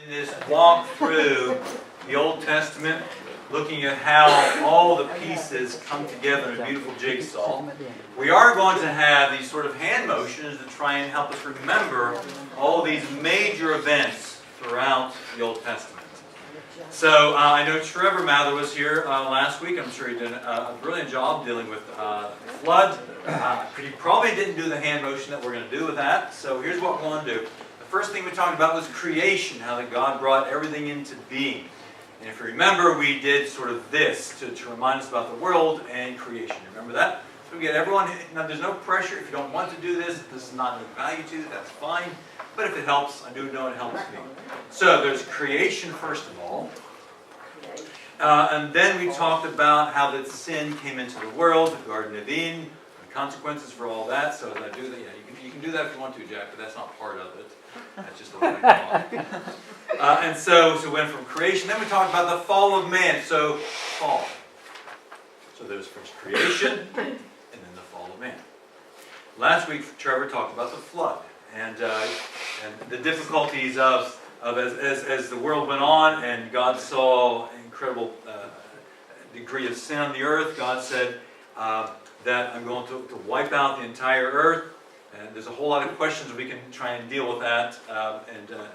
In this walk through the Old Testament, looking at how all the pieces come together in a beautiful jigsaw, we are going to have these sort of hand motions to try and help us remember all these major events throughout the Old Testament. So I know Trevor Mather was here last week. I'm sure he did a brilliant job dealing with the flood. He probably didn't do the hand motion that we're going to do with that. So here's what we're going to do. The first thing we talked about was creation, how that God brought everything into being. And if you remember, we did sort of this to remind us about the world and creation. Remember that? So we get everyone, now there's no pressure. If you don't want to do this, if this is not of value to you, that's fine. But if it helps, I do know it helps me. So there's creation first of all. And then we talked about how that sin came into the world, the Garden of Eden, the consequences for all that. So as I do that, you can do that if you want to, Jack, but that's not part of it. That's just the way I talk. And so we went from creation. Then we talked about the fall of man. So fall. So there's first creation, and then the fall of man. Last week, Trevor talked about the flood and the difficulties of as the world went on and God saw incredible degree of sin on the earth. God said that I'm going to wipe out the entire earth. And there's a whole lot of questions we can try and deal with that.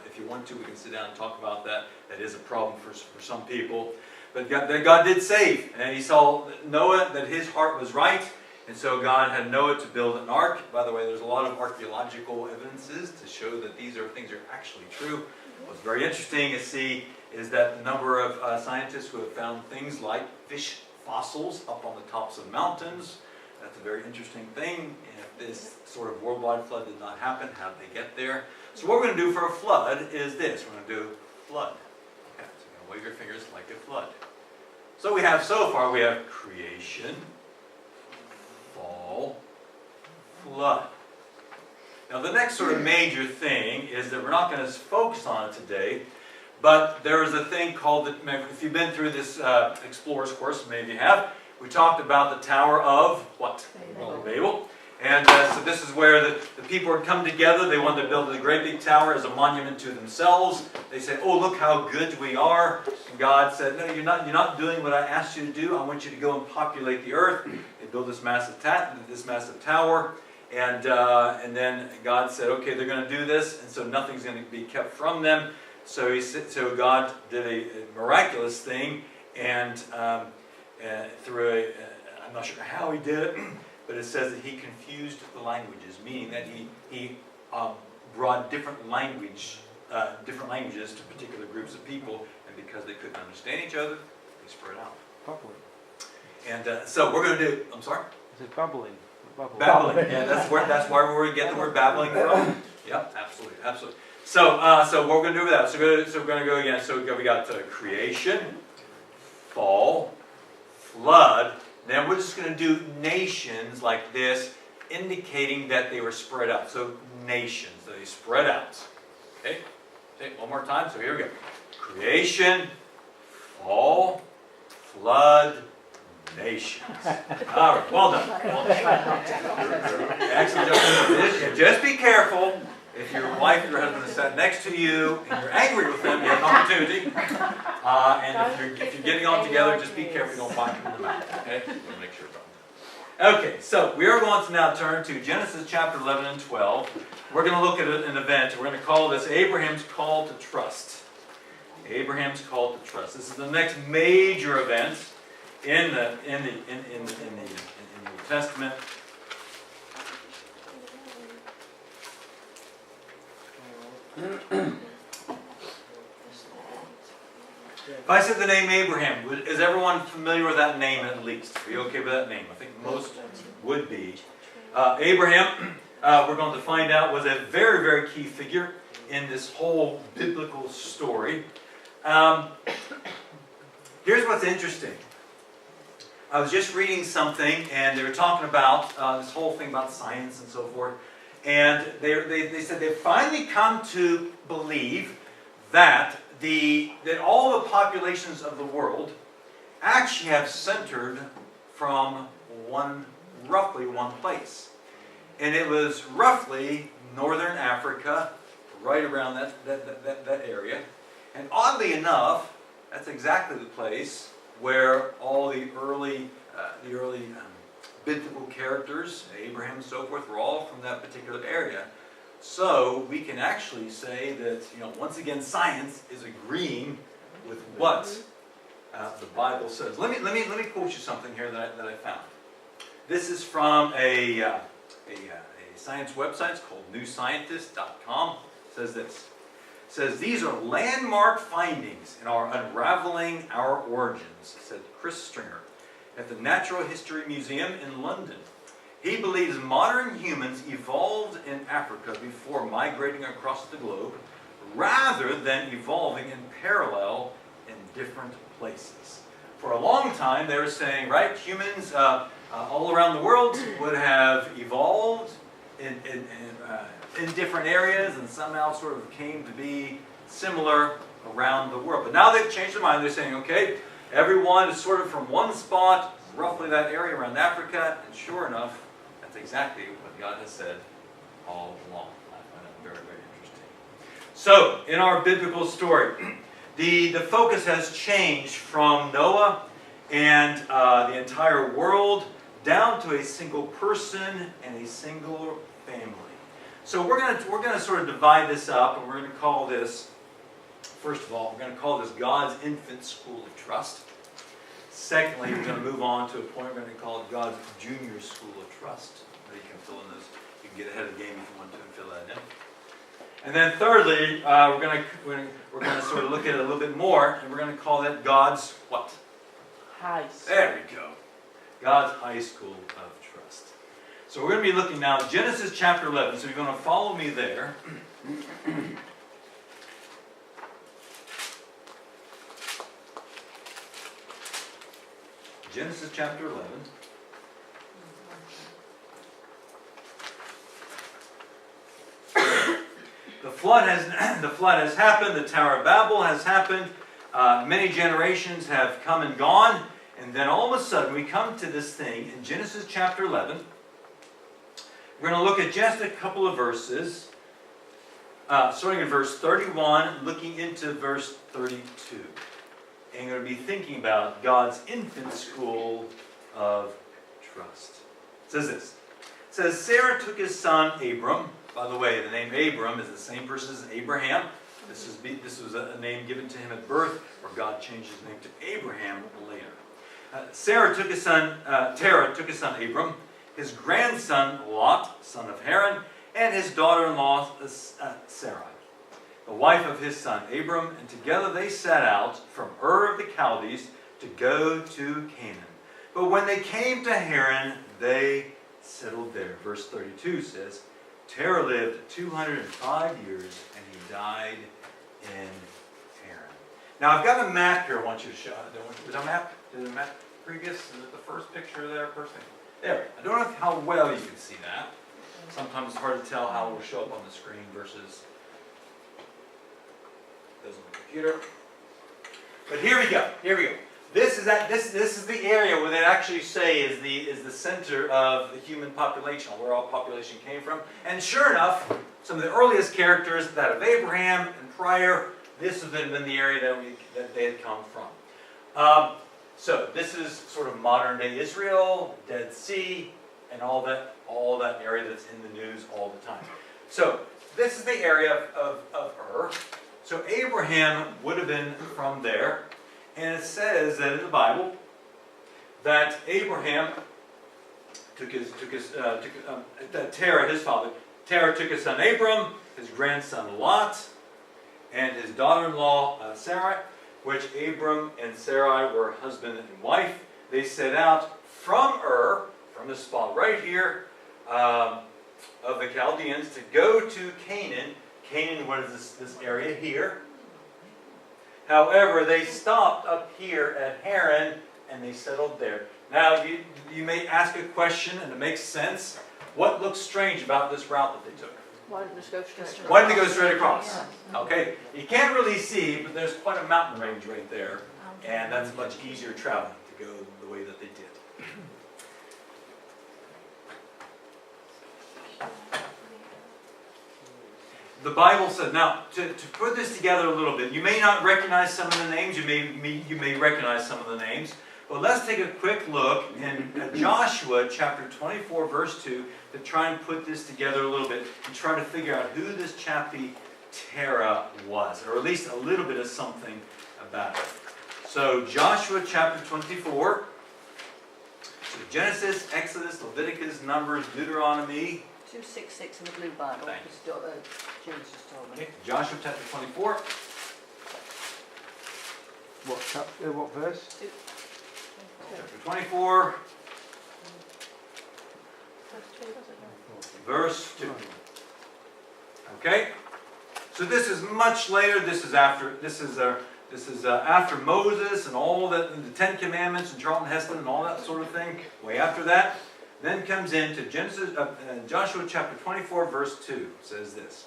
If you want to, we can sit down and talk about that. That is a problem for some people. But God did save. And he saw Noah, that his heart was right. And so God had Noah to build an ark. By the way, there's a lot of archaeological evidences to show that these things are actually true. What's very interesting to see is that the number of scientists who have found things like fish fossils up on the tops of mountains. That's a very interesting thing. And if this sort of worldwide flood did not happen, how did they get there? So what we're going to do for a flood is this. We're going to do flood. Okay, so you're going to wave your fingers like a flood. So we have creation, fall, flood. Now the next sort of major thing is that we're not going to focus on it today, but there is a thing called, if you've been through this Explorers course, maybe you have, we talked about the Tower of what? Babel. And so this is where the people had come together. They wanted to build a great big tower as a monument to themselves. They said, oh, look how good we are. And God said, no, you're not doing what I asked you to do. I want you to go and populate the earth. They built this massive tower. And then God said, okay, they're going to do this. And so nothing's going to be kept from them. So God did a miraculous thing. And I'm not sure how he did it, but it says that he confused the languages, meaning that he brought different languages to particular groups of people, and because they couldn't understand each other, they spread out. Bubbling. And so we're going to do. I'm sorry. Is it bubbling? Babbling. Yeah, that's where we get the word babbling from. Yep, absolutely. So what we're going to do with that? So we're going to go again. So we got creation, fall, flood. Then we're just going to do nations like this, indicating that they were spread out. So nations, they spread out. Okay, one more time. So here we go. Creation, fall, flood, nations. All right, well done. Excellent. Just be careful. If your wife or your husband is sat next to you and you're angry with them, you have an opportunity. And if you're getting on together, just be careful you don't bite them in the mouth. Okay? We'll make sure about that. Okay, so we are going to now turn to Genesis chapter 11 and 12. We're going to look at an event. We're going to call this Abraham's call to trust. Abraham's call to trust. This is the next major event in the New Testament. If I said the name Abraham, is everyone familiar with that name at least? Are you okay with that name? I think most would be. Abraham, we're going to find out, was a very, very key figure in this whole biblical story. Here's what's interesting. I was just reading something, and they were talking about this whole thing about science and so forth. And they said they've finally come to believe that all the populations of the world actually have centered from roughly one place. And it was roughly northern Africa, right around that area. oddly enough, that's exactly the place where all the early biblical characters, Abraham and so forth, were all from that particular area. So we can actually say that, once again, science is agreeing with what the Bible says. Let me quote you something here that I found. This is from a science website. It's called newscientist.com. It says this. It says, "These are landmark findings in our unraveling our origins," said Chris Stringer at the Natural History Museum in London. He believes modern humans evolved in Africa before migrating across the globe, rather than evolving in parallel in different places. For a long time, they were saying, right, humans all around the world would have evolved in different areas and somehow sort of came to be similar around the world. But now they've changed their mind. They're saying, okay, everyone is sort of from one spot, roughly that area around Africa, and sure enough, that's exactly what God has said all along. I find that very, very interesting. So, in our biblical story, the focus has changed from Noah and the entire world down to a single person and a single family. So we're going to sort of divide this up, and we're going to call this, first of all, we're going to call this God's infant school of trust. Secondly, we're going to move on to a point we're going to call it God's junior school of trust. You can fill in those. You can get ahead of the game if you want to and fill that in. And then thirdly, we're going to sort of look at it a little bit more, and we're going to call that God's what? High school. There we go. God's high school of trust. So we're going to be looking now at Genesis chapter 11. So you're going to follow me there. Genesis chapter 11. The flood has happened. The Tower of Babel has happened. Many generations have come and gone. And then all of a sudden we come to this thing in Genesis chapter 11. We're going to look at just a couple of verses. Starting in verse 31, looking into verse 32. And we're going to be thinking about God's infant school of trust. It says this. It says, Sarah took his son Abram. By the way, the name Abram is the same person as Abraham. This was a name given to him at birth, where God changed his name to Abraham later. Terah took his son Abram, his grandson Lot, son of Haran, and his daughter-in-law Sarai, the wife of his son Abram, and together they set out from Ur of the Chaldees to go to Canaan. But when they came to Haran, they settled there. Verse 32 says, Terah lived 205 years, and he died in Haran. Now I've got a map here I want you to show. Did I map? Did the map previous? Is it the first picture there? First thing. There. I don't know how well you can see that. Sometimes it's hard to tell how it will show up on the screen versus those on the computer. But here we go. Here we go. This is the area where they actually say is the center of the human population, where all population came from. And sure enough, some of the earliest characters, that of Abraham and prior, this has been the area that they had come from. So this is sort of modern day Israel, Dead Sea, and all that area that's in the news all the time. So this is the area of Ur. So Abraham would have been from there. And it says that in the Bible that Abraham Terah, his father, Terah took his son Abram, his grandson Lot, and his daughter-in-law Sarai, which Abram and Sarai were husband and wife. They set out from Ur, from this spot right here, of the Chaldeans, to go to Canaan. Canaan was this area here. However, they stopped up here at Haran, and they settled there. Now, you may ask a question, and it makes sense. What looks strange about this route that they took? Why didn't it go straight across? Why didn't they go straight across? Okay, you can't really see, but there's quite a mountain range right there, and that's much easier traveling to go the way that they did. the Bible said, now, to put this together a little bit, you may not recognize some of the names, you may recognize some of the names, but let's take a quick look in Joshua chapter 24, verse 2, to try and put this together a little bit, and try to figure out who this chappie Terah was, or at least a little bit of something about it. So, Joshua chapter 24, so Genesis, Exodus, Leviticus, Numbers, Deuteronomy. 266 in the blue Bible. Thank you. James just told me. Okay, Joshua chapter 24. What chapter? What verse? Chapter 24, verse 2. Okay, so this is much later. This is after. This is after Moses and all that, the Ten Commandments and Charlton Heston and all that sort of thing. Way after that, then comes into Joshua chapter 24, verse 2. Says this: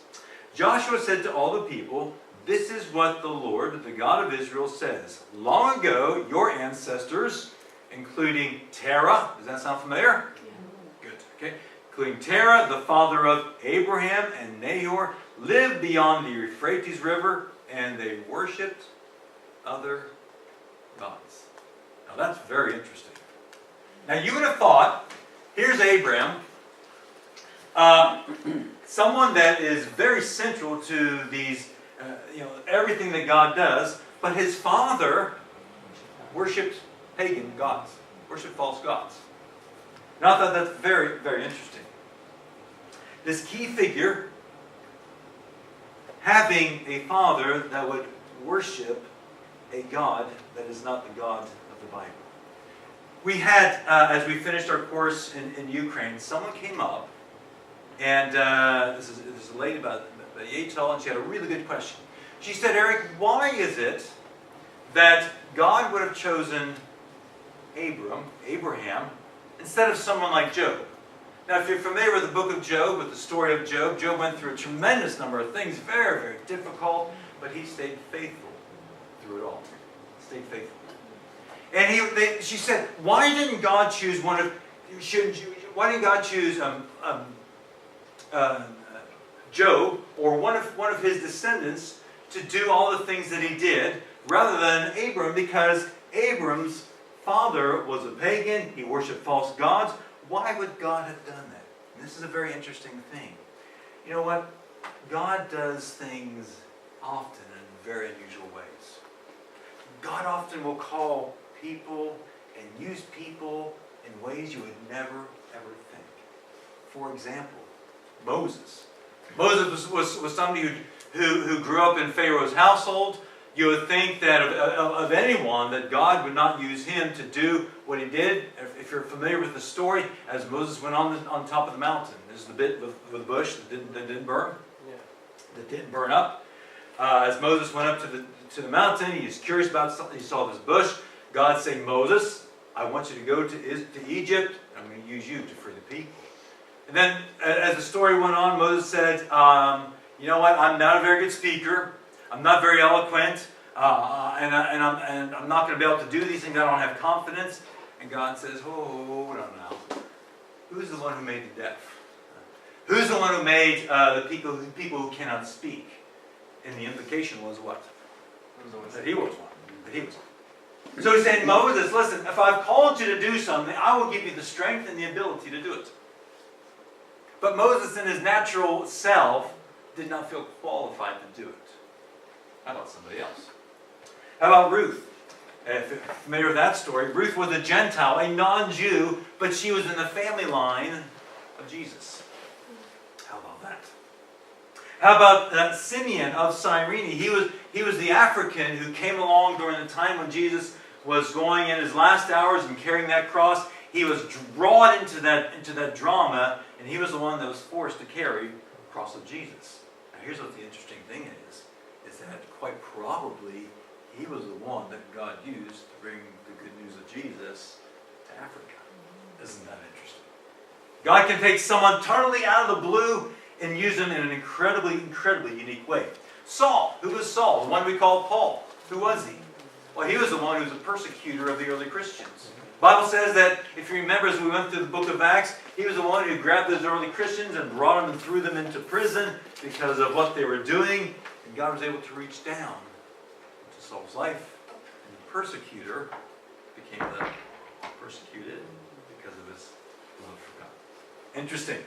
Joshua said to all the people, "This is what the Lord, the God of Israel, says. Long ago, your ancestors, including Terah," does that sound familiar? Yeah. Good. Okay. Including Terah, the father of Abraham and Nahor, lived beyond the Euphrates River, and they worshipped other gods. Now that's very interesting. Now you would have thought, here's Abraham, someone that is very central to these, everything that God does, but his father worshipped pagan gods, worshipped false gods. Now I thought that's very, very interesting. This key figure having a father that would worship a God that is not the God of the Bible. We had, as we finished our course in Ukraine, someone came up, and this is a lady about Yatel, and she had a really good question. She said, "Eric, why is it that God would have chosen Abraham, instead of someone like Job?" Now, if you're familiar with the book of Job, with the story of Job, Job went through a tremendous number of things, very, very difficult, but he stayed faithful through it all. Stayed faithful. And she said, why didn't God choose why didn't God choose Job or one of his descendants to do all the things that he did, rather than Abram? Because Abram's father was a pagan, he worshipped false gods. Why would God have done that? And this is a very interesting thing. You know what? God does things often in very unusual ways. God often will call people and use people in ways you would never, ever think. For example, Moses. Moses was somebody who grew up in Pharaoh's household. You would think that of anyone that God would not use him to do what he did. If you're familiar with the story, as Moses went on top of the mountain, this is the bit with the bush that didn't burn, that didn't burn up. As Moses went up to the mountain, he was curious about something. He saw this bush. God said, "Moses, I want you to go to Egypt. I'm going to use you to free the people." And then, as the story went on, Moses said, "You know what? I'm not a very good speaker. I'm not very eloquent, and I'm not going to be able to do these things. I don't have confidence." And God says, "Hold on now. Who's the one who made the deaf? Who's the one who made the people who cannot speak?" And the implication was what? That he was one. That he was one. So he's saying, "Moses, listen, if I've called you to do something, I will give you the strength and the ability to do it." But Moses, in his natural self, did not feel qualified to do it. How about somebody else? How about Ruth? If you're familiar with that story, Ruth was a Gentile, a non-Jew, but she was in the family line of Jesus. How about that? How about Simeon of Cyrene? He was the African who came along during the time when Jesus was going in his last hours and carrying that cross. He was drawn into that drama, and he was the one that was forced to carry the cross of Jesus. Now here's what the interesting thing is that quite probably he was the one that God used to bring the good news of Jesus to Africa. Isn't that interesting? God can take someone totally out of the blue and use them in an incredibly, incredibly unique way. Saul. Who was Saul? The one we call Paul. Who was he? Well, he was the one who was a persecutor of the early Christians. The Bible says that, if you remember, as we went through the book of Acts, he was the one who grabbed those early Christians and brought them and threw them into prison because of what they were doing. And God was able to reach down into Saul's life. And the persecutor became the persecuted because of his love for God. Interesting.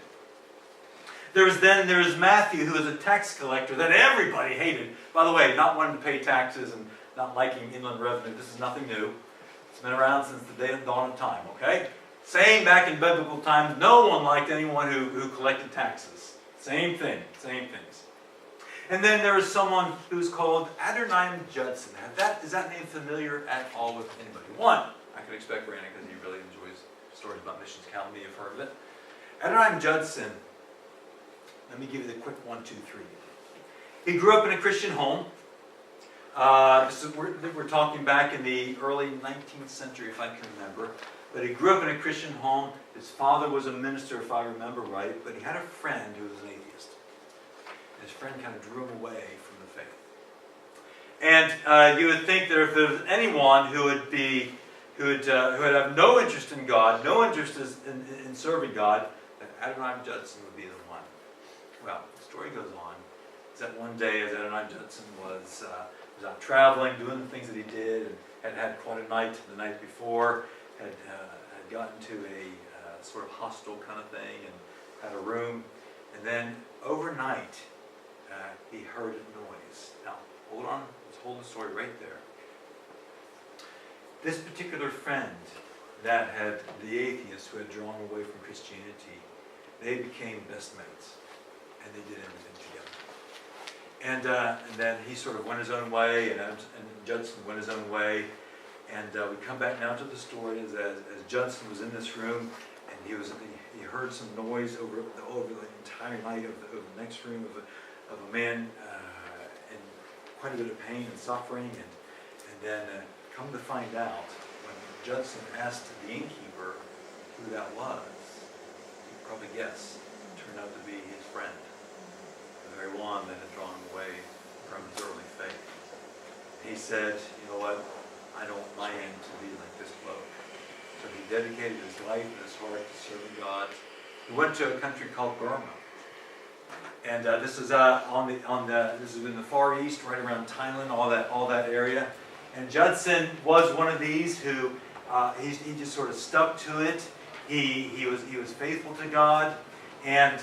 There was Matthew, who was a tax collector that everybody hated. By the way, not wanting to pay taxes and not liking inland revenue. This is nothing new. It's been around since the day of dawn of time, okay? Same back in biblical times. No one liked anyone who collected taxes. Same thing. Same things. And then there was someone who's called Adoniram Judson. Is that name familiar at all with anybody? One, I could expect Brandon because he really enjoys stories about missions. Count me, you've heard of it. Adoniram Judson, let me give you the quick 1, 2, 3. He grew up in a Christian home. We're talking back in the early 19th century, if I can remember. But he grew up in a Christian home. His father was a minister, if I remember right. But he had a friend who was an atheist. His friend kind of drew him away from the faith. And you would think that if there was anyone who would have no interest in God, no interest in serving God, that Adoniram Judson would be the one. Well, the story goes on. Is that one day, as Adoniram Judson was out traveling, doing the things that he did, and had quite a night the night before, had gotten to a sort of hostel kind of thing, and had a room, and then overnight he heard a noise. Now, hold on, let's hold the story right there. This particular friend that had the atheist who had drawn away from Christianity, they became best mates, and they did everything together. And then he sort of went his own way, and Judson went his own way. And we come back now to the story as Judson was in this room, and he heard some noise over the entire night of the next room of a man in quite a bit of pain and suffering. And then come to find out, when Judson asked the innkeeper who that was, you could probably guess, it turned out to be his friend, the very one that had drawn him away from his early faith. He said, you know what, I don't want my end to be like this bloke. So he dedicated his life and his heart to serving God. He went to a country called Burma. And this is this is in the Far East, right around Thailand, all that area. And Judson was one of these who he just sort of stuck to it. He was faithful to God, and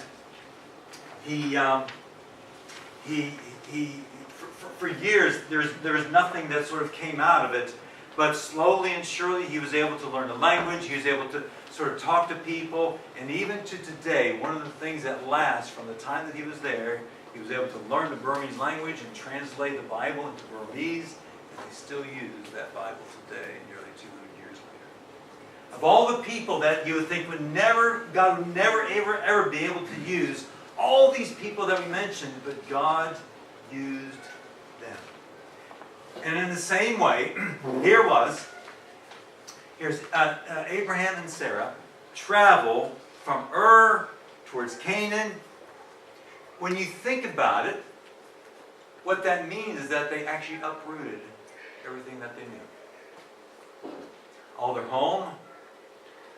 for years there was nothing that sort of came out of it. But slowly and surely he was able to learn the language. He was able to sort of talk to people. And even to today, one of the things that lasts from the time that he was there, he was able to learn the Burmese language and translate the Bible into Burmese. And they still use that Bible today, nearly 200 years later. Of all the people that you would think God would never, ever be able to use, all these people that we mentioned, but God used them. And in the same way, here's Abraham and Sarah travel from Ur towards Canaan. When you think about it, what that means is that they actually uprooted everything that they knew. All their home,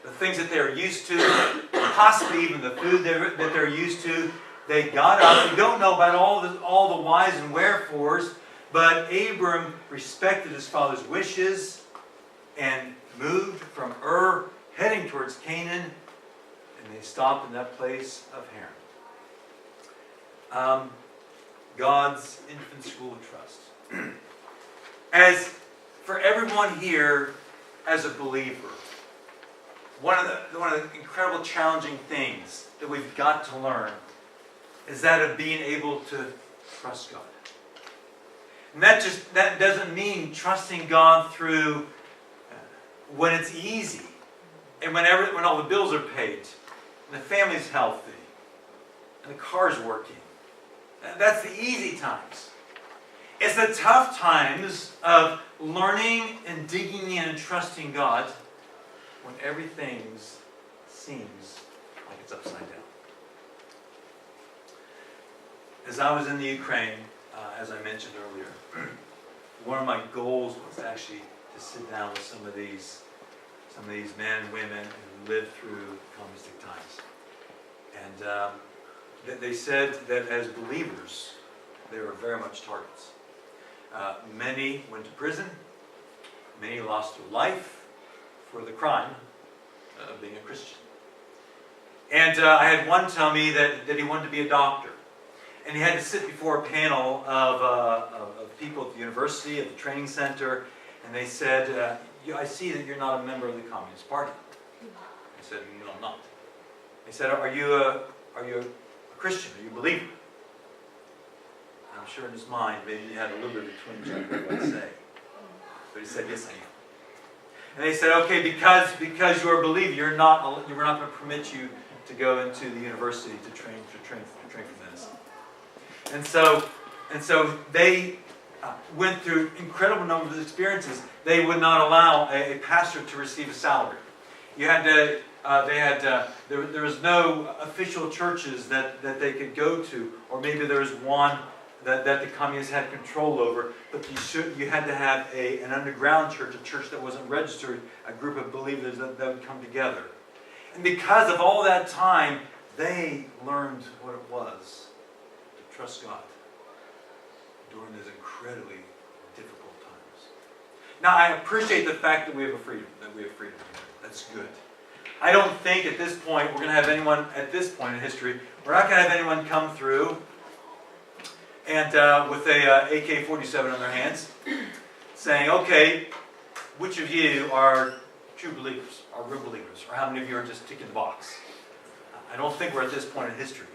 the things that they were used to, possibly even the food that they're used to. They got up. We don't know about all the whys and wherefores, but Abram respected his father's wishes and moved from Ur, heading towards Canaan, and they stopped in that place of Haran. God's infant school of trust. As for everyone here as a believer, one of the incredible challenging things that we've got to learn is that of being able to trust God. And that doesn't mean trusting God through when it's easy and when all the bills are paid and the family's healthy and the car's working. That's the easy times. It's the tough times of learning and digging in and trusting God when everything seems like it's upside down. As I was in the Ukraine, as I mentioned earlier, one of my goals was actually to sit down with some of these men and women who lived through communistic times. And they said that as believers, they were very much targets. Many went to prison. Many lost their life for the crime of being a Christian. And I had one tell me that he wanted to be a doctor. And he had to sit before a panel of people at the university, at the training center, and they said, I see that you're not a member of the Communist Party. I said, no, I'm not. They said, are you a Christian? Are you a believer? I'm sure in his mind, maybe he had a little bit of a twinge on what I'd say. But he said, yes, I am. And they said, okay, because you're a believer, we're not going to permit you to go into the university to train for medicine. And so they went through incredible numbers of experiences. They would not allow a pastor to receive a salary. You had to. There was no official churches that they could go to, or maybe there was one that the communists had control over. But you had to have an underground church, a church that wasn't registered, a group of believers that would come together. And because of all that time, they learned what it was to trust God during those incredibly difficult times. Now, I appreciate the fact that we have freedom. That's good. I don't think at this point we're going to have anyone, at this point in history, we're not going to have anyone come through and with a AK-47 in their hands saying, okay, which of you are true believers, are real believers, or how many of you are just ticking the box? I don't think we're at this point in history.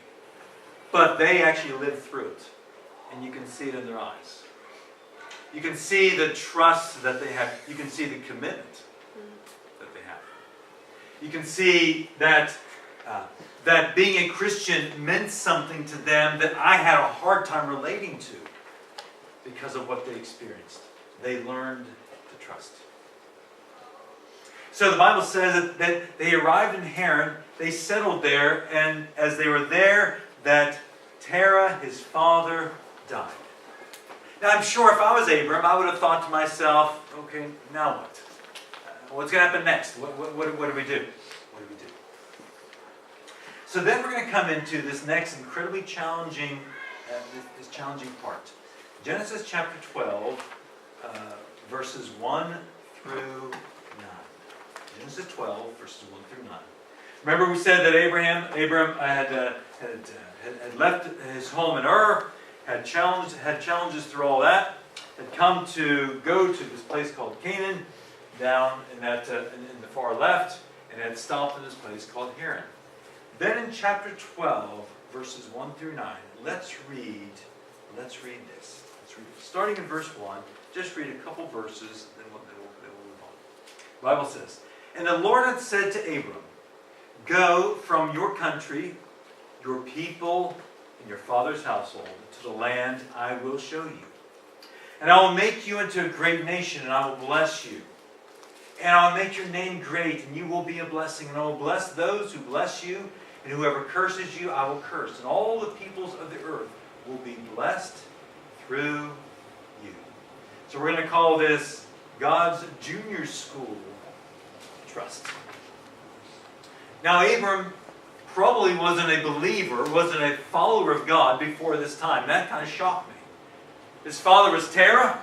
But they actually lived through it. And you can see it in their eyes. You can see the trust that they have. You can see the commitment that they have. You can see that that being a Christian meant something to them that I had a hard time relating to because of what they experienced. They learned to trust. So the Bible says that they arrived in Haran, they settled there, and as they were there, that Terah, his father, died. Now I'm sure if I was Abram, I would have thought to myself, okay, now what? What's going to happen next? What do we do? What do we do? So then we're going to come into this next incredibly challenging, this challenging part. Genesis chapter 12, verses 1 through 9. Genesis 12, verses 1 through 9. Remember we said that Abram had left his home in Ur, had challenges through all that, had come to go to this place called Canaan, down in the far left, and had stopped in this place called Haran. Then in chapter 12, verses 1 through 9, let's read this. Starting in verse 1, just read a couple verses, then we'll move on. The Bible says, "And the Lord had said to Abram, Go from your country, your people, and your father's household to the land I will show you. And I will make you into a great nation, and I will bless you. And I will make your name great, and you will be a blessing. And I will bless those who bless you, and whoever curses you, I will curse. And all the peoples of the earth will be blessed through you." So we're going to call this God's junior school, trust. Now Abram probably wasn't a believer, wasn't a follower of God before this time. That kind of shocked me. His father was Terah,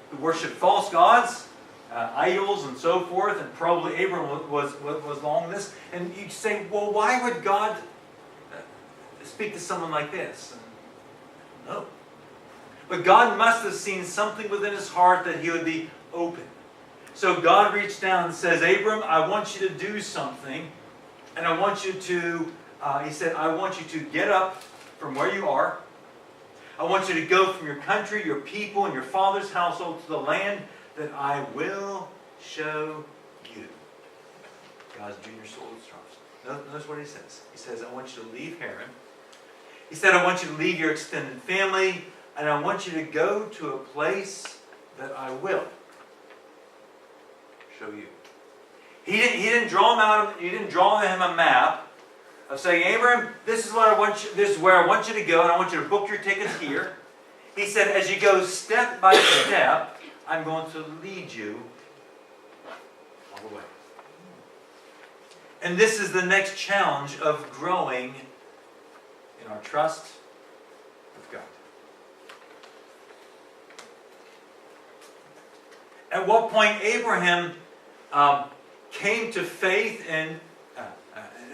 who worshipped false gods, idols and so forth, and probably Abram was along this. And you say, well, why would God speak to someone like this? No. But God must have seen something within his heart that he would be open. So God reached down and says, Abram, I want you to do something. And I want you to, he said, I want you to get up from where you are. I want you to go from your country, your people, and your father's household to the land that I will show you. God's junior soul trust. Notice what he says. He says, I want you to leave Haran. He said, I want you to leave your extended family, and I want you to go to a place that I will show you. He didn't draw him out. He didn't draw him a map of saying, Abram, this is what I want you. This is where I want you to go, and I want you to book your tickets here. He said, as you go step by step, I'm going to lead you all the way. And this is the next challenge of growing in our trust with God. At what point Abraham came to faith and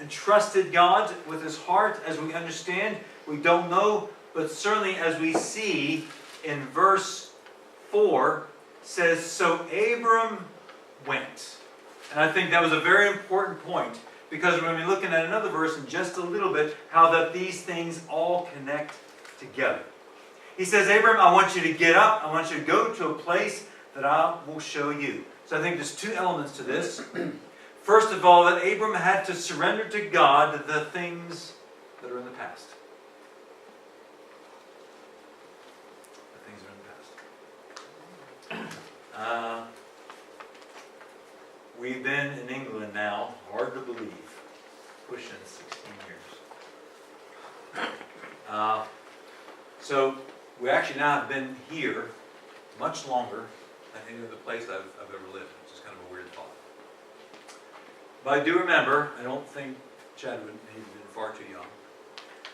trusted God with his heart, as we understand, we don't know, but certainly as we see in verse 4, says, so Abram went. And I think that was a very important point, because we're going to be looking at another verse in just a little bit, how that these things all connect together. He says, Abram, I want you to get up, I want you to go to a place that I will show you. So I think there's two elements to this. First of all, that Abram had to surrender to God the things that are in the past. The things that are in the past. We've been in England now, hard to believe, pushing 16 years. So we actually now have been here much longer than any other place I've ever lived, which is kind of a weird thought. But I do remember, I don't think Chad would, he'd been far too young,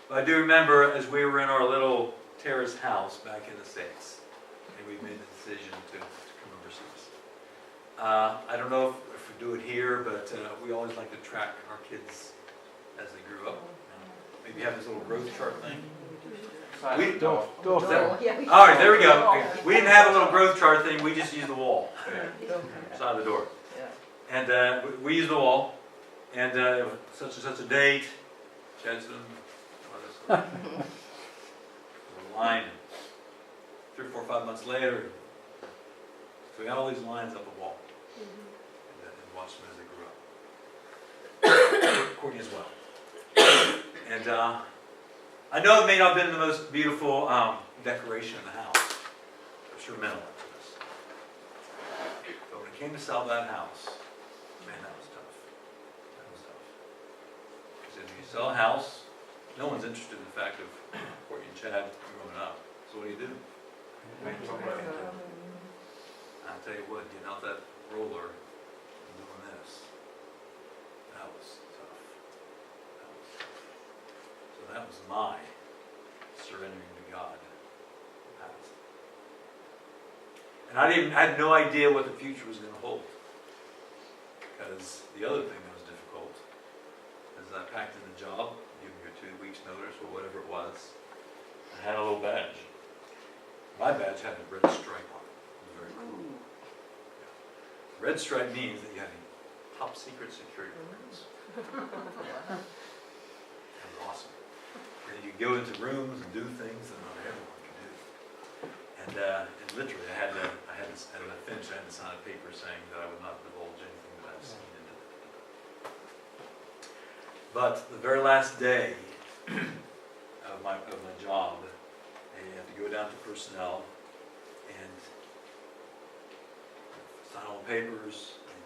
but I do remember as we were in our little terrace house back in the States, and we made the decision to come overseas. I don't know if we do it here, but we always like to track our kids as they grew up. Maybe have this little growth chart thing. Door. All right, there we go. We didn't have a little growth chart thing. We just used the wall, side of the door. And we used the wall. And such and such a date, Jensen, a line. 3, 4, 5 months later, so we had all these lines up the wall, and watched them as they grew up. Courtney as well. And I know it may not have been the most beautiful decoration in the house. I'm sure meant a lot to us. But when it came to sell that house, man, that was tough. That was tough. Because if you sell a house, no one's interested in the fact of Courtney and Chad growing up. So what do? I tell you what, getting out that roller and doing this, that was tough. So that was my surrendering to God. And I had no idea what the future was going to hold. Because the other thing that was difficult is I packed in the job, giving you a 2 weeks notice or whatever it was. I had a little badge. My badge had a red stripe on it. It was very cool. Yeah. Red stripe means that you had a top secret security clearance. That was awesome. And you go into rooms and do things that not everyone can do. And literally, I had to finish. I had to sign a paper saying that I would not divulge anything that I've seen into it. But the very last day of my job, you have to go down to personnel and sign all the papers and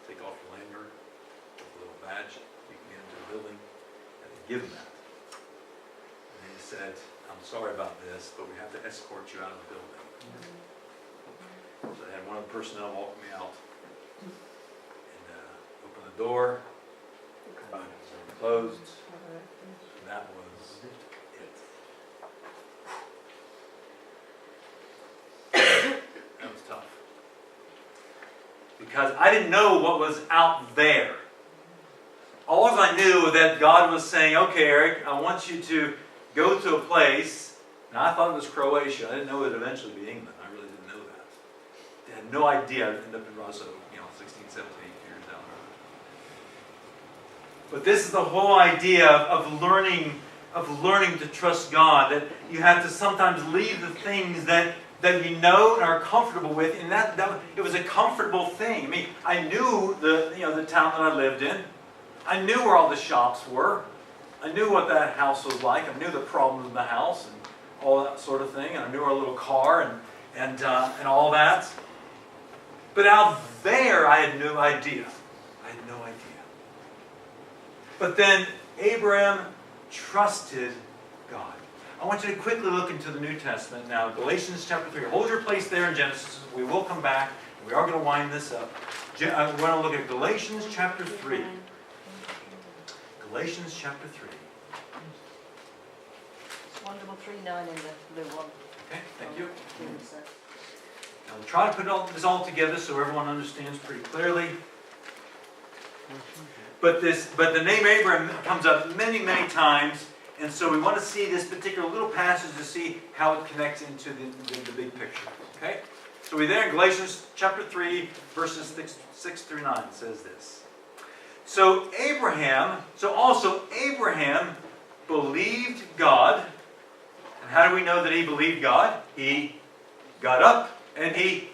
take off your lanyard with a little badge. You can get into the building and they give them that. And they said, I'm sorry about this, but we have to escort you out of the building. So I had one of the personnel walk me out and open the door. It was closed. And that was it. That was tough. Because I didn't know what was out there. All I knew was that God was saying, okay, Eric, I want you to go to a place. Now, I thought it was Croatia. I didn't know it would eventually be England. I really didn't know that. I had no idea I'd end up in Rosso, 16, 17, 18 years down the road. But this is the whole idea of learning to trust God, that you have to sometimes leave the things that you know and are comfortable with, and that it was a comfortable thing. I mean, I knew the town that I lived in. I knew where all the shops were. I knew what that house was like. I knew the problems in the house and all that sort of thing. And I knew our little car and all that. But out there, I had no idea. I had no idea. But then Abraham trusted God. I want you to quickly look into the New Testament now. Galatians chapter 3. Hold your place there in Genesis. We will come back. We are going to wind this up. We're going to look at Galatians chapter 3. Galatians chapter 3. It's 139 in the blue one. Okay, thank you. James said. Now we'll try to put this all together so everyone understands pretty clearly. But the name Abraham comes up many, many times, and so we want to see this particular little passage to see how it connects into the big picture. Okay? So we're there in Galatians chapter 3, verses 6 through 9 says this. So also Abraham believed God. And how do we know that he believed God? He got up and he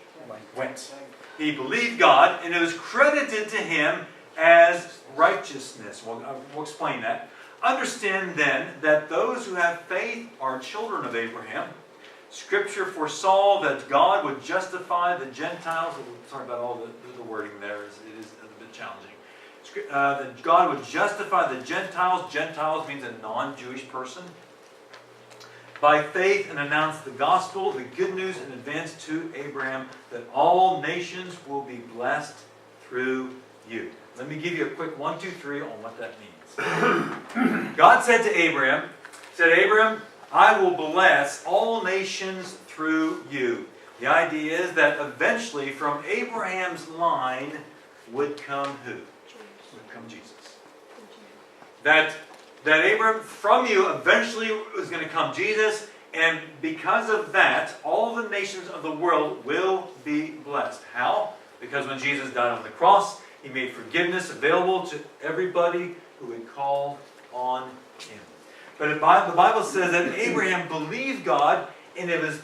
went. He believed God, and it was credited to him as righteousness. We'll explain that. Understand then that those who have faith are children of Abraham. Scripture foresaw that God would justify the Gentiles. Sorry about all the wording there. It is a bit challenging. That God would justify the Gentiles. Gentiles means a non-Jewish person. By faith, and announce the gospel, the good news in advance to Abraham, that all nations will be blessed through you. Let me give you a quick 1, 2, 3 on what that means. God said to Abraham, I will bless all nations through you. The idea is that eventually from Abraham's line would come who? Would come Jesus. That Abraham, from you eventually was going to come Jesus, and because of that, all the nations of the world will be blessed. How? Because when Jesus died on the cross, he made forgiveness available to everybody who would call on him. But the Bible says that Abraham believed God, and it was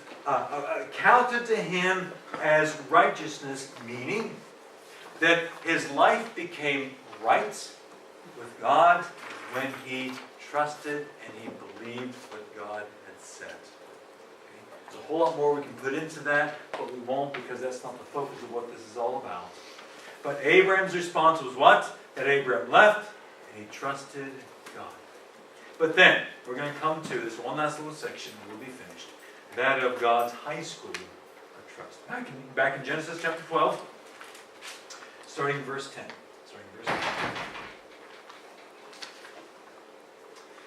counted to him as righteousness, meaning that his life became right with God when he trusted and he believed what God had said. Okay? There's a whole lot more we can put into that, but we won't because that's not the focus of what this is all about. But Abraham's response was what? That Abraham left and he trusted God. But then, we're going to come to this one last little section and we'll be finished. That of God's high school of trust. Back in Genesis chapter 12, starting in verse 10.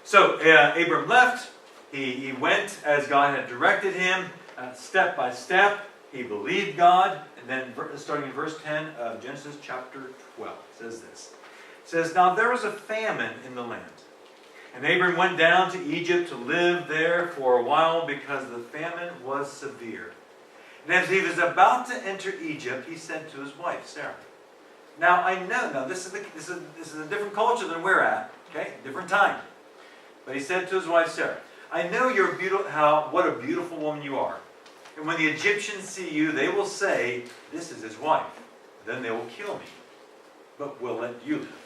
So, Abram left. He went as God had directed him, step by step. He believed God. And then, starting in verse 10 of Genesis chapter 12, it says this. It says, Now there was a famine in the land. And Abram went down to Egypt to live there for a while because the famine was severe. And as he was about to enter Egypt, he said to his wife, Sarah. Now I know, this is a different culture than we're at, okay? Different time. But he said to his wife Sarah, I know what a beautiful woman you are. And when the Egyptians see you, they will say, this is his wife. Then they will kill me. But we'll let you live.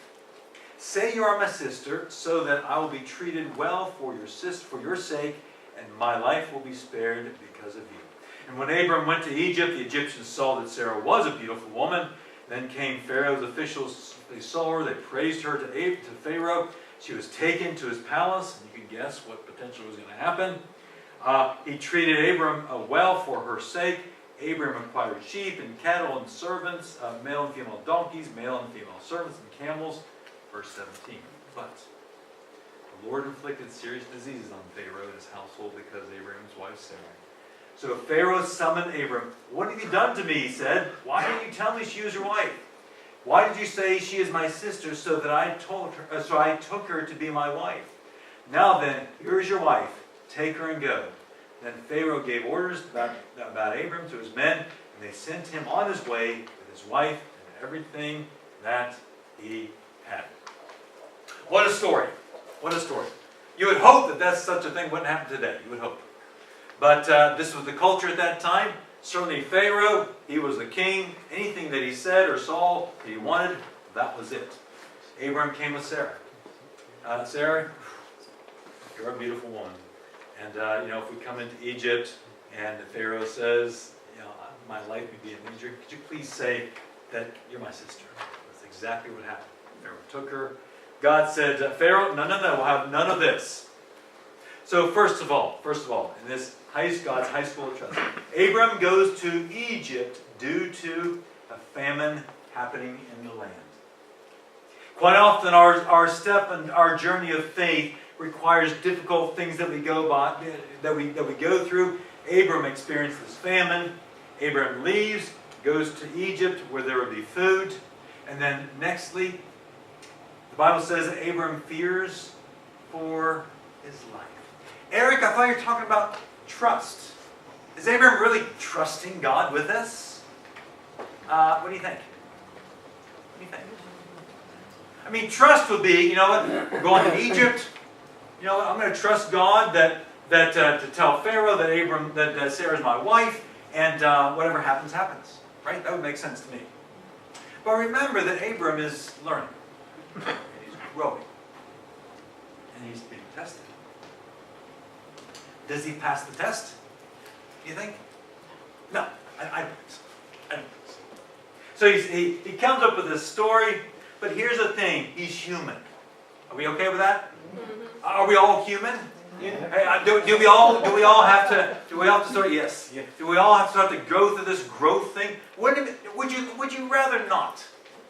Say you are my sister, so that I will be treated well for your sake, and my life will be spared because of you. And when Abram went to Egypt, the Egyptians saw that Sarah was a beautiful woman. Then came Pharaoh's officials. They saw her. They praised her to Pharaoh. She was taken to his palace. And you can guess what potentially was going to happen. He treated Abram well for her sake. Abram acquired sheep and cattle and servants, male and female donkeys, male and female servants and camels. Verse 17. But the Lord inflicted serious diseases on Pharaoh and his household because of Abraham's wife Sarah. So Pharaoh summoned Abram. What have you done to me? He said. Why didn't you tell me she was your wife? Why did you say she is my sister so that I took her to be my wife? Now then, here is your wife. Take her and go. Then Pharaoh gave orders about Abram to his men, and they sent him on his way with his wife and everything that he had. What a story. What a story. You would hope that such a thing wouldn't happen today. You would hope. But this was the culture at that time. Certainly Pharaoh, he was the king. Anything that he said or saw that he wanted, that was it. Abram came with Sarah. Sarah, you're a beautiful woman. And, if we come into Egypt and Pharaoh says, my life would be in danger, could you please say that you're my sister? That's exactly what happened. Pharaoh took her. God said, Pharaoh, no, we'll have none of this. So first of all, in this God's high school of trust, Abram goes to Egypt due to a famine happening in the land. Quite often our step and our journey of faith requires difficult things that we go through. Abram experienced this famine. Abram leaves, goes to Egypt where there would be food. And then nextly, the Bible says that Abram fears for his life. Eric, I thought you were talking about trust. Is Abram really trusting God with this? What do you think? What do you think? I mean, trust would be, you know what, we're going to Egypt. You know what, I'm going to trust God that to tell Pharaoh that Sarah's my wife, and whatever happens, happens. Right? That would make sense to me. But remember that Abram is learning. And he's growing. And he's being tested. Does he pass the test? Do you think? No. I don't think so. So he comes up with this story, but here's the thing. He's human. Are we okay with that? Are we all human? Yeah. Do we all have to start? Yes. Yeah. Do we all have to start to go through this growth thing? Would you rather not?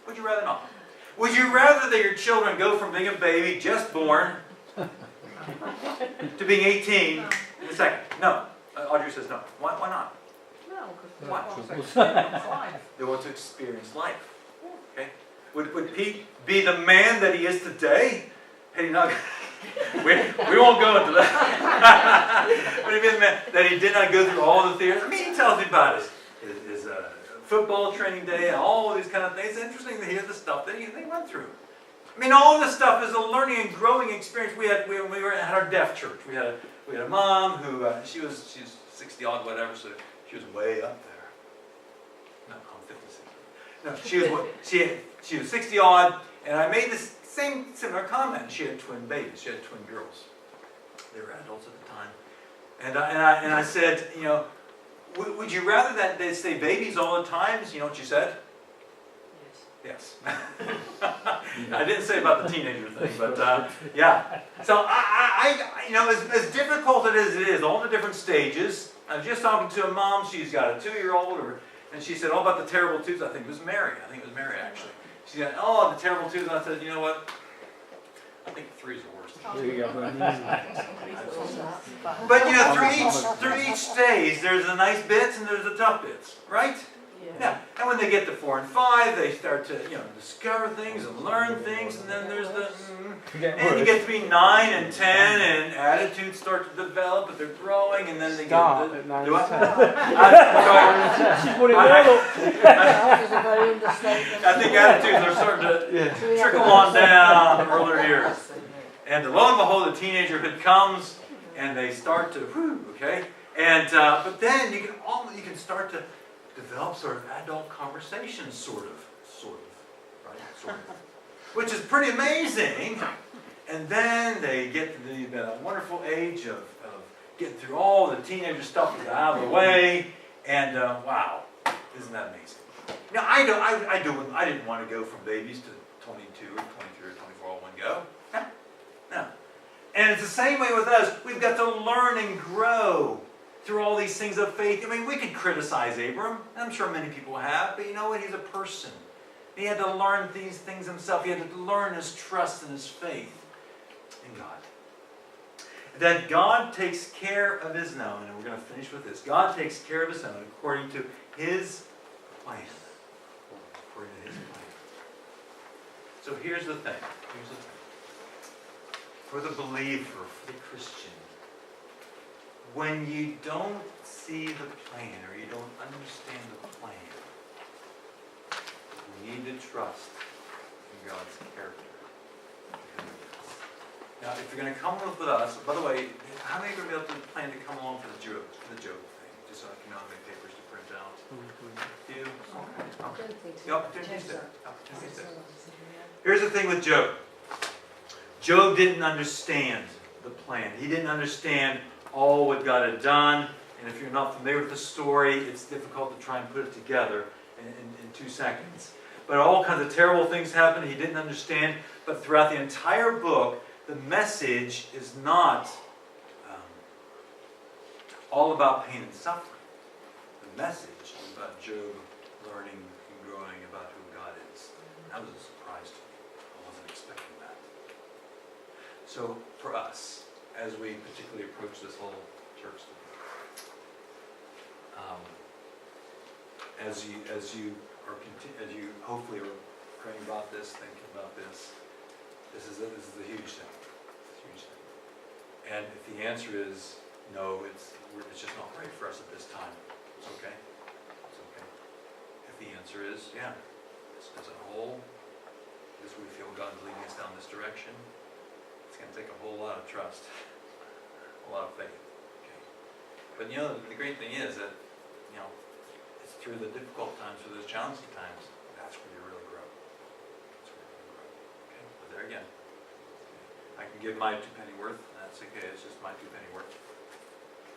Would you rather not? Would you rather that your children go from being a baby just born to being 18 in a second? No. Audrey says no. Why not? No, because Why? They want to experience life. Okay. Would Pete be the man that he is today? Hey, no. We won't go into that. Would he be the man that he did not go through all the theories? I mean, he tells me about his football training day and all these kind of things. It's interesting to hear the stuff that they went through. I mean, all this stuff is a learning and growing experience. We were at our deaf church. We had a mom who she was 60 odd whatever, so she was way up there. No, I'm 56. No, she was 60 odd, and I made this similar comment. She had twin babies. She had twin girls. They were adults at the time, and I said, you know, would you rather that they stay babies all the time? You know what you said? Yes. I didn't say about the teenager thing, but yeah. So I you know, as difficult as it is, all the different stages. I was just talking to a mom. She's got a 2-year-old, and she said, "Oh, about the terrible twos." I think it was Mary. Actually. She said, "Oh, the terrible twos." And I said, "You know what? I think 3's the worst." But you know, through each stage, there's the nice bits and there's the tough bits, right? Yeah. And when they get to 4 and 5, they start to discover things and learn things, and then there's the and you get to be 9 and 10, and attitudes start to develop, but they're growing, and then they get She's I think attitudes are starting to trickle on down the earlier years. And lo and behold, the teenagerhood comes, and they start to, okay? And but then you can start to develop sort of adult conversations, sort of, right? Sort of. Which is pretty amazing. And then they get to the wonderful age of getting through all the teenager stuff out of the way, and wow, isn't that amazing? Now I didn't want to go from babies to 22 or 23 or 24 all in one go. No. And it's the same way with us. We've got to learn and grow through all these things of faith. I mean, we could criticize Abram. I'm sure many people have, but you know what? He's a person. He had to learn these things himself. He had to learn his trust and his faith in God. That God takes care of his own, and we're going to finish with this. God takes care of his own according to his plan. According to his plan. So here's the thing. For the believer, for the Christian, when you don't see the plan or you don't understand the plan, you need to trust in God's character. Now, if you're going to come with us, by the way, how many are going to be able to plan to come along for the Job thing? Just so you know how many papers to print out. You? Okay. The opportunity's there. Here's the thing with Job. Job didn't understand the plan. He didn't understand all what God had done. And if you're not familiar with the story, it's difficult to try and put it together in 2 seconds. But all kinds of terrible things happened. He didn't understand. But throughout the entire book, the message is not all about pain and suffering. The message is about Job learning and growing about who God is. That was a surprise to me. I wasn't expecting that. So for us, as we particularly approach this whole church thing, as you hopefully are praying about this, thinking about this, this is a huge thing. It's a huge thing. And if the answer is no, it's just not right for us at this time, it's okay. It's okay. If the answer is yeah, as a whole, because we feel God is leading us down this direction, it's going to take a whole lot of trust, a lot of faith. Okay. But the great thing is that it's through the difficult times, through those challenging times, that's where you really grow. That's where you really grow. Okay. But there again, I can give my 2 penny worth. That's okay. It's just my 2 penny worth.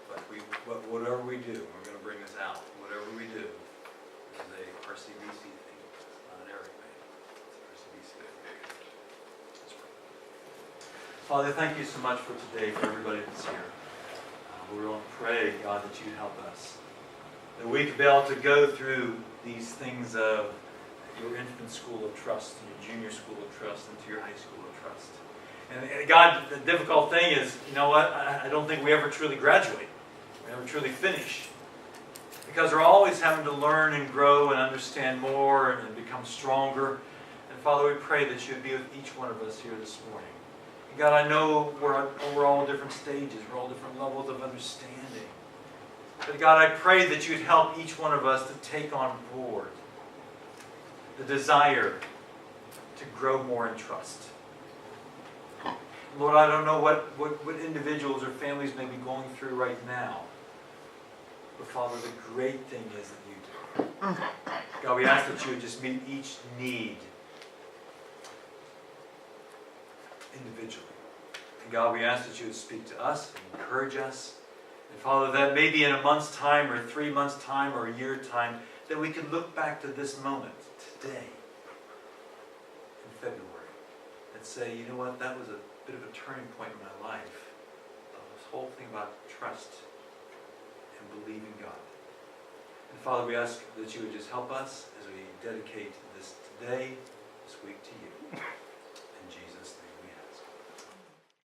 But whatever we do, we're going to bring this out. Whatever we do, this is a RCBC thing. It's not an Eric thing. It's an RCBC thing. Let's pray. Father, thank you so much for today, for everybody that's here. We want to pray, God, that you'd help us. That we could be able to go through these things of your infant school of trust, and your junior school of trust, into your high school of trust. And God, the difficult thing is, you know what? I don't think we ever truly graduate. We never truly finish. Because we're always having to learn and grow and understand more and become stronger. And Father, we pray that you'd be with each one of us here this morning. And God, I know we're all different stages. We're all different levels of understanding. But God, I pray that you'd help each one of us to take on board the desire to grow more in trust. Lord, I don't know what individuals or families may be going through right now. But Father, the great thing is that you do. God, we ask that you would just meet each need individually. And God, we ask that you would speak to us and encourage us. And Father, that maybe in a month's time or 3 months' time or a year's time, that we could look back to this moment today in February and say, you know what, that was a bit of a turning point in my life. This whole thing about trust and believing God. And Father, we ask that you would just help us as we dedicate this today, this week to you. In Jesus' name.